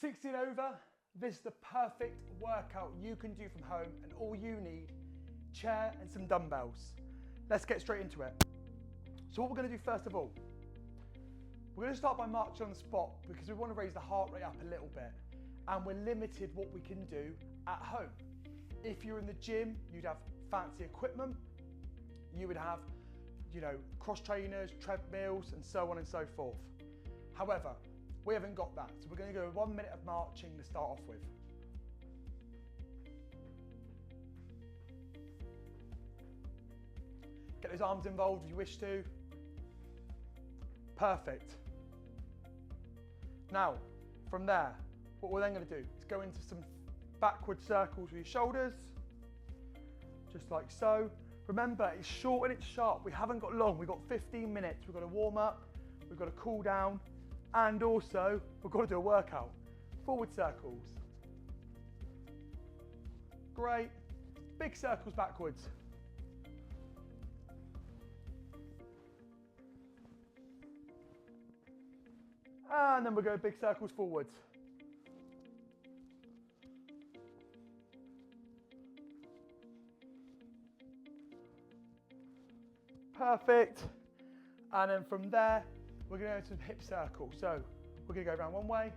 16 over, this is the perfect workout you can do from home, and all you need, chair and some dumbbells. Let's get straight into it. So what we're going to do first of all, we're going to start by marching on the spot because we want to raise the heart rate up a little bit, and we're limited what we can do at home. If you're in the gym, you'd have fancy equipment, you would have, cross trainers, treadmills, and so on and so forth. However, we haven't got that, so we're going to go 1 minute of marching to start off with. Get those arms involved if you wish to. Perfect. Now, from there, what we're then going to do is go into some backward circles with your shoulders, just like so. Remember, it's short and it's sharp. We haven't got long. We've got 15 minutes. We've got to warm up, we've got to cool down, and also we've got to do a workout. Forward circles. Great. Big circles backwards. And then we'll go big circles forwards. Perfect. And then from there, we're going to go to hip circle. So we're going to go around one way.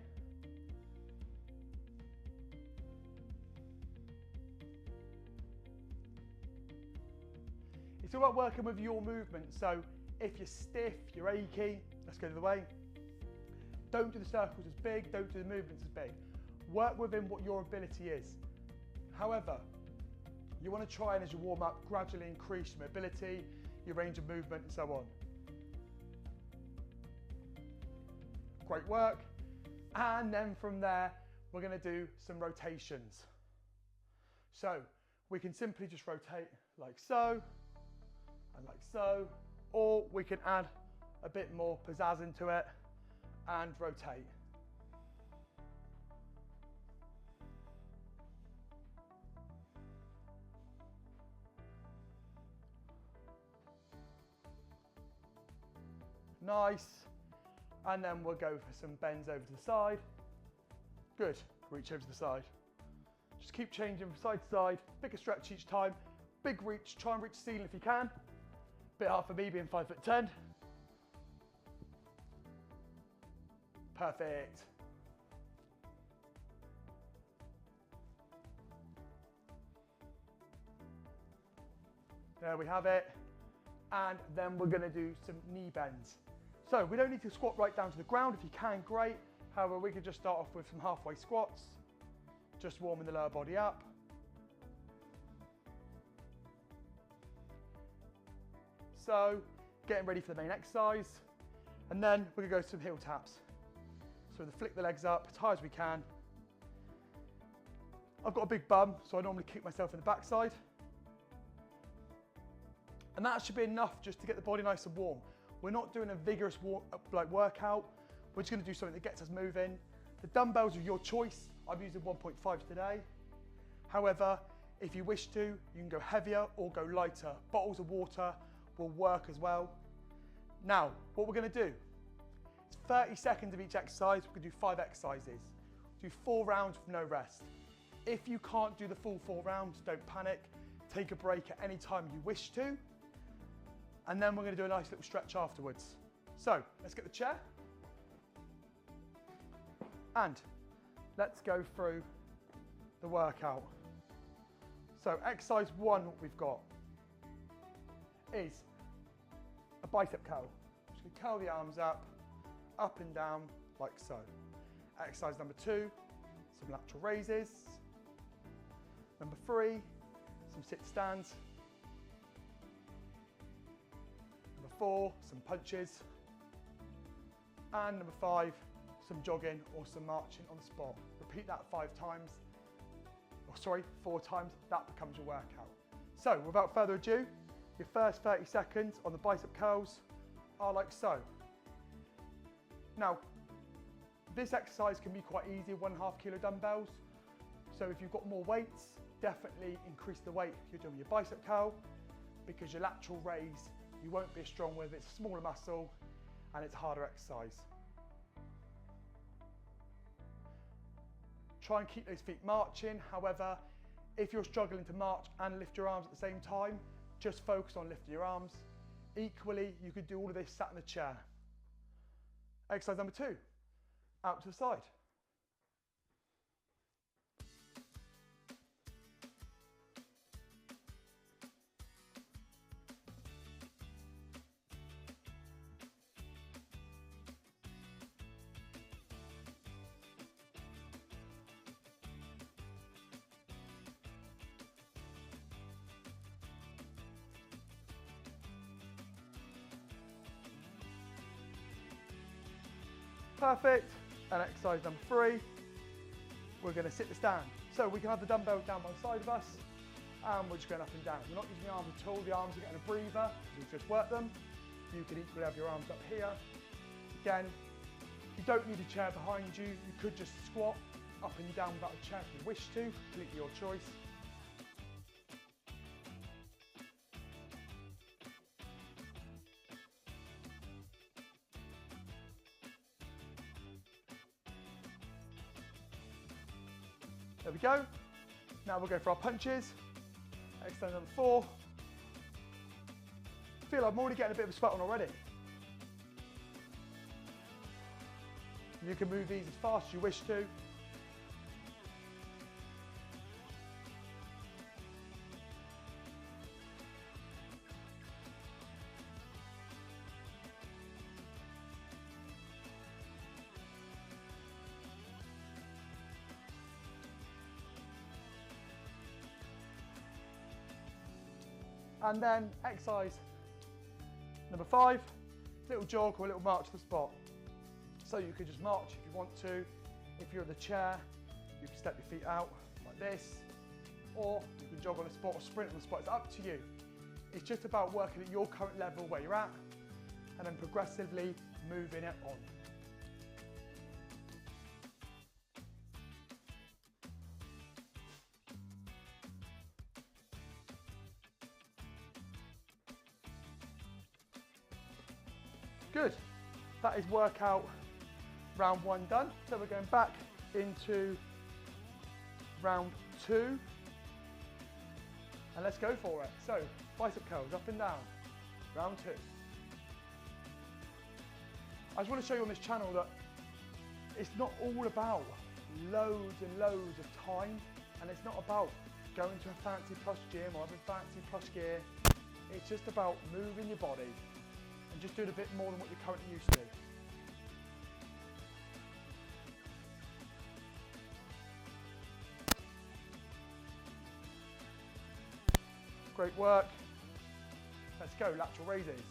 It's all about working with your movement. So if you're stiff, you're achy, let's go the other way. Don't do the circles as big, don't do the movements as big. Work within what your ability is. However, you want to try and as you warm up, gradually increase your mobility, your range of movement and so on. Great work. And then from there, we're going to do some rotations. So we can simply just rotate like so and like so, or we can add a bit more pizzazz into it and rotate. Nice. And then we'll go for some bends over to the side. Good. Reach over to the side. Just keep changing from side to side. Bigger stretch each time. Big reach. Try and reach the ceiling if you can. Bit hard for me being 5'10". Perfect. There we have it. And then we're going to do some knee bends. So we don't need to squat right down to the ground. If you can, great. However, we could just start off with some halfway squats, just warming the lower body up. So getting ready for the main exercise. And then we're going to go some heel taps. So we're going to flick the legs up as high as we can. I've got a big bum, so I normally kick myself in the backside. And that should be enough just to get the body nice and warm. We're not doing a vigorous workout. We're just going to do something that gets us moving. The dumbbells are your choice. I've used a 1.5 today. However, if you wish to, you can go heavier or go lighter. Bottles of water will work as well. Now, what we're going to do, it's 30 seconds of each exercise. We're going to do 5 exercises. Do 4 rounds with no rest. If you can't do the full 4 rounds, don't panic. Take a break at any time you wish to. And then we're going to do a nice little stretch afterwards. So let's get the chair. And let's go through the workout. So exercise 1, what we've got is a bicep curl. Just going to curl the arms up and down like so. Exercise number 2, some lateral raises. Number 3, some sit stands. Number 4, some punches. And number 5, some jogging or some marching on the spot. Repeat that 4 times. That becomes your workout. So without further ado, your first 30 seconds on the bicep curls are like so. Now, this exercise can be quite easy, 1.5 kilo dumbbells. So if you've got more weights, definitely increase the weight you're doing your bicep curl, because your lateral raise, you won't be as strong with. It's a smaller muscle and it's a harder exercise. Try and keep those feet marching. However, if you're struggling to march and lift your arms at the same time, just focus on lifting your arms. Equally, you could do all of this sat in the chair. Exercise number 2, out to the side. Perfect. And exercise number 3, we're going to sit the stand. So we can have the dumbbell down by the side of us, and we're just going up and down. We're not using the arms at all. The arms are getting a breather. We've just worked them. You can equally have your arms up here. Again, you don't need a chair behind you. You could just squat up and down without a chair if you wish to. Completely your choice. There we go. Now we'll go for our punches. Exercise number 4. I feel like I'm already getting a bit of a sweat on already. You can move these as fast as you wish to. And then exercise number 5, little jog or a little march to the spot. So you could just march if you want to. If you're in the chair, you can step your feet out like this, or you can jog on the spot or sprint on the spot. It's up to you. It's just about working at your current level where you're at, and then progressively moving it on. Good. That is workout round 1 done. So we're going back into round 2. And let's go for it. So bicep curls up and down. Round 2. I just want to show you on this channel that it's not all about loads and loads of time, and it's not about going to a fancy plush gym or having fancy plush gear. It's just about moving your body and just doing a bit more than what you're currently used to. Great work. Let's go, lateral raises.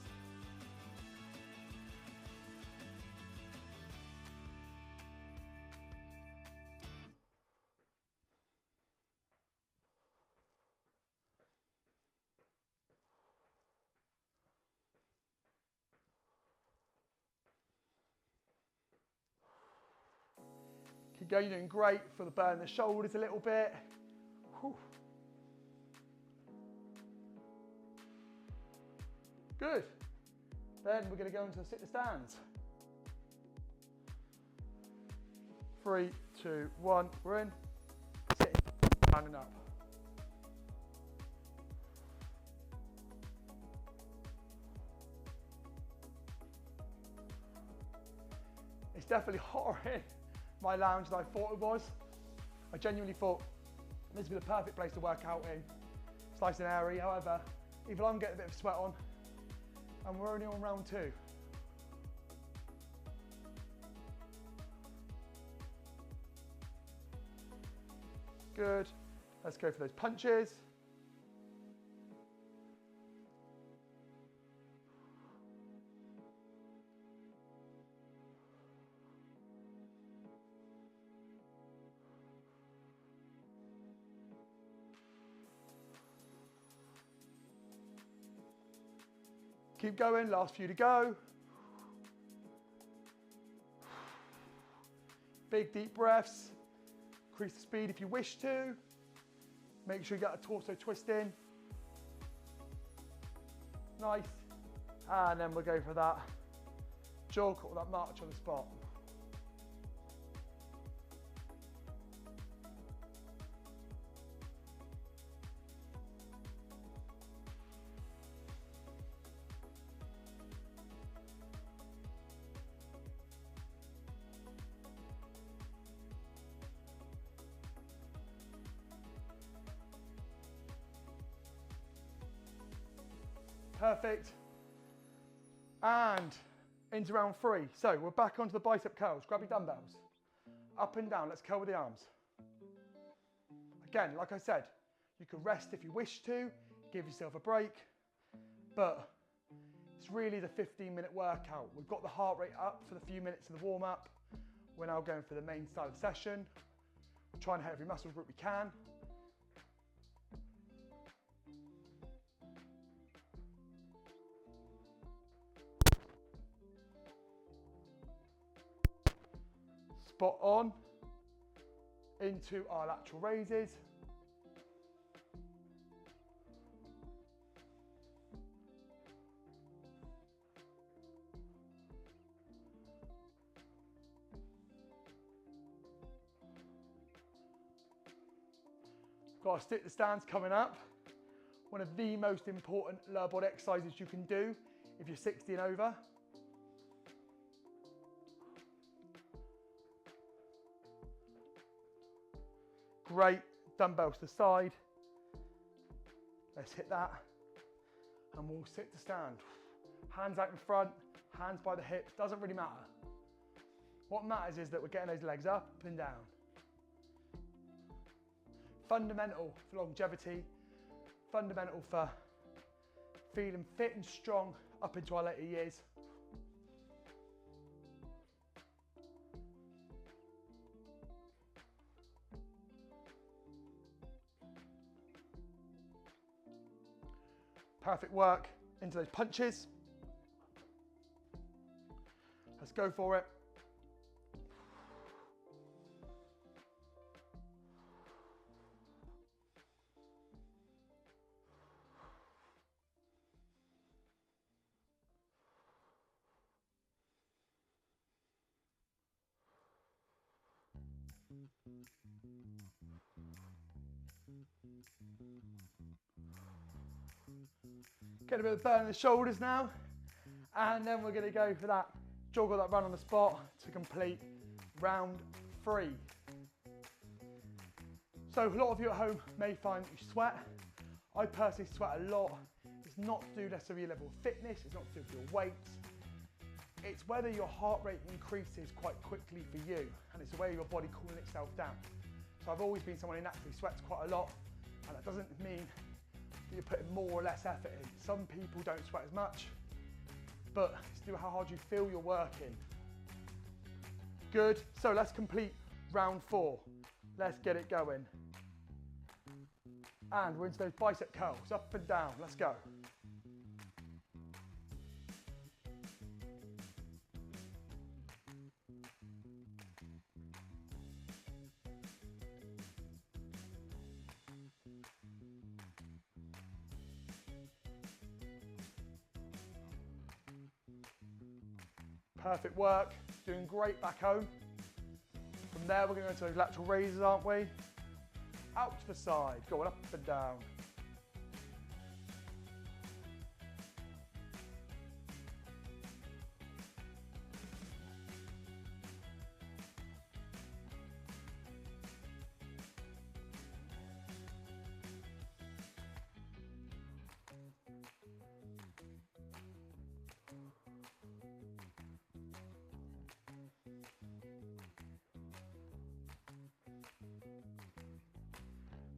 Keep going, you're doing great. Feel the burn in the shoulders a little bit. Whew. Good. Then we're going to go into the sit to stands. 3, 2, 1, we're in. Sitting, standing up. It's definitely hotter in my lounge than I thought it was. I genuinely thought this would be the perfect place to work out in. It's nice and airy, however, even I'm getting a bit of sweat on, and we're only on round 2. Good. Let's go for those punches. Keep going, last few to go. Big deep breaths. Increase the speed if you wish to. Make sure you get a torso twist in. Nice. And then we'll go for that jog or that march on the spot. Perfect. And into round 3. So we're back onto the bicep curls. Grab your dumbbells. Up and down. Let's curl with the arms. Again, like I said, you can rest if you wish to. Give yourself a break. But it's really the 15-minute workout. We've got the heart rate up for the few minutes of the warm-up. We're now going for the main style of the session. We're trying to hit every muscle group we can. Spot on into our lateral raises. Got to stick the stands coming up. One of the most important lower body exercises you can do if you're 60 and over. Great, dumbbells to the side. Let's hit that. And we'll sit to stand. Hands out in front, hands by the hips, doesn't really matter. What matters is that we're getting those legs up and down. Fundamental for longevity, fundamental for feeling fit and strong up into our later years. Perfect work into those punches. Let's go for it. Get a bit of burn in the shoulders now, and then we're going to go for that jog or that run on the spot to complete round 3. So a lot of you at home may find that you sweat. I personally sweat a lot. It's not to do necessarily with your level of fitness, it's not to do with your weight. It's whether your heart rate increases quite quickly for you, and it's the way your body cooling itself down. So I've always been someone who naturally sweats quite a lot, and that doesn't mean that you're putting more or less effort in. Some people don't sweat as much, but it's to do how hard you feel you're working. Good, so let's complete round 4. Let's get it going. And we're into those bicep curls, up and down, let's go. Perfect work, doing great back home. From there, we're going to go into those lateral raises, aren't we? Out to the side, going up and down.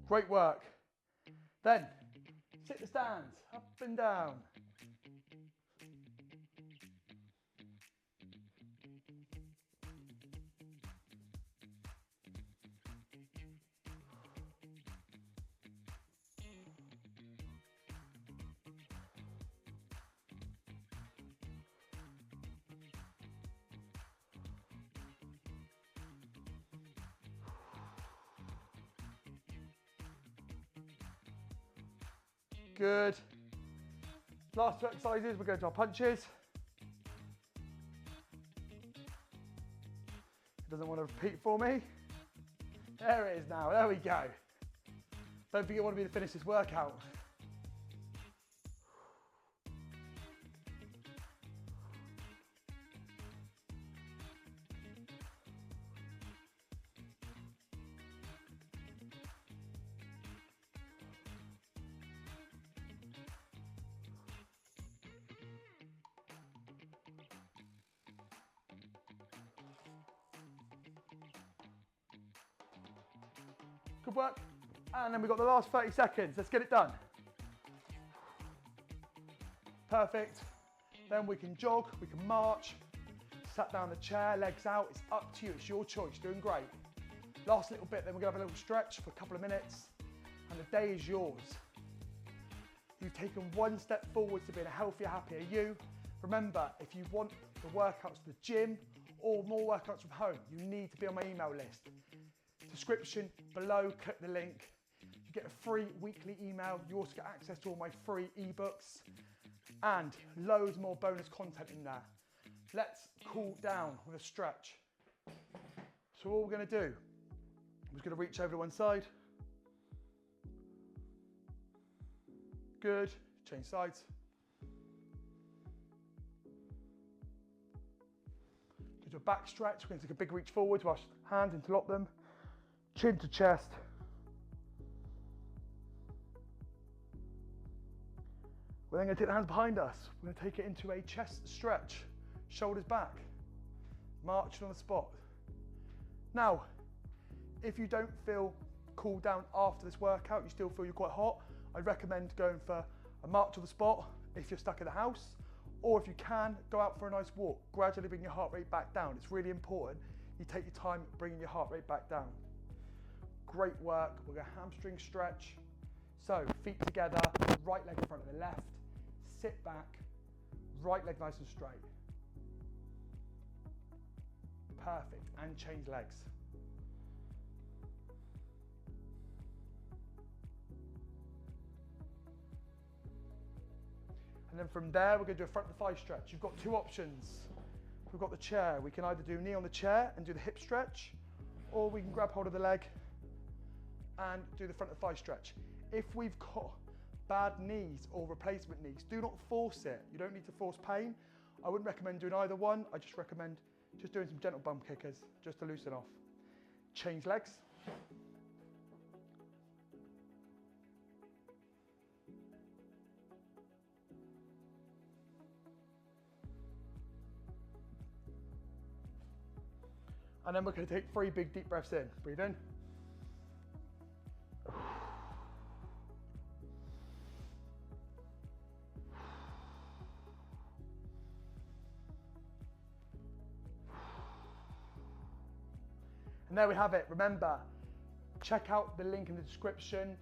Great work. Then, sit the stands, up and down. Good. Last 2 exercises, we're going to our punches. It doesn't want to repeat for me. There it is now, there we go. Don't forget you want to be to finish this workout. Good work. And then we've got the last 30 seconds. Let's get it done. Perfect. Then we can jog, we can march, sat down in the chair, legs out. It's up to you, it's your choice, doing great. Last little bit, then we're gonna have a little stretch for a couple of minutes, and the day is yours. You've taken one step forward to being a healthier, happier you. Remember, if you want the workouts to the gym or more workouts from home, you need to be on my email list. Description below, click the link. You get a free weekly email. You also get access to all my free ebooks and loads more bonus content in there. Let's cool down with a stretch. So all we're gonna do, I'm just gonna reach over to one side. Good, change sides. Go to a back stretch. We're gonna take a big reach forward, wash hands, interlock them. Chin to chest. We're then going to take the hands behind us. We're going to take it into a chest stretch, shoulders back, marching on the spot. Now, if you don't feel cooled down after this workout, you still feel you're quite hot, I'd recommend going for a march on the spot if you're stuck in the house, or if you can, go out for a nice walk. Gradually bring your heart rate back down. It's really important you take your time bringing your heart rate back down. Great work. We're going to hamstring stretch. So feet together, right leg in front of the left, sit back, right leg nice and straight. Perfect, and change legs. And then from there, we're going to do a front of the thigh stretch. You've got two options. We've got the chair. We can either do knee on the chair and do the hip stretch, or we can grab hold of the leg and do the front of the thigh stretch. If we've got bad knees or replacement knees, do not force it. You don't need to force pain. I wouldn't recommend doing either one. I just recommend just doing some gentle bum kickers just to loosen off. Change legs. And then we're going to take 3 big deep breaths in. Breathe in. And there we have it. Remember, check out the link in the description,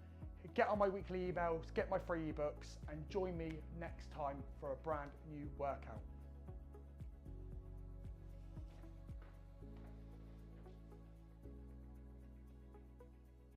get on my weekly emails, get my free ebooks, and join me next time for a brand new workout.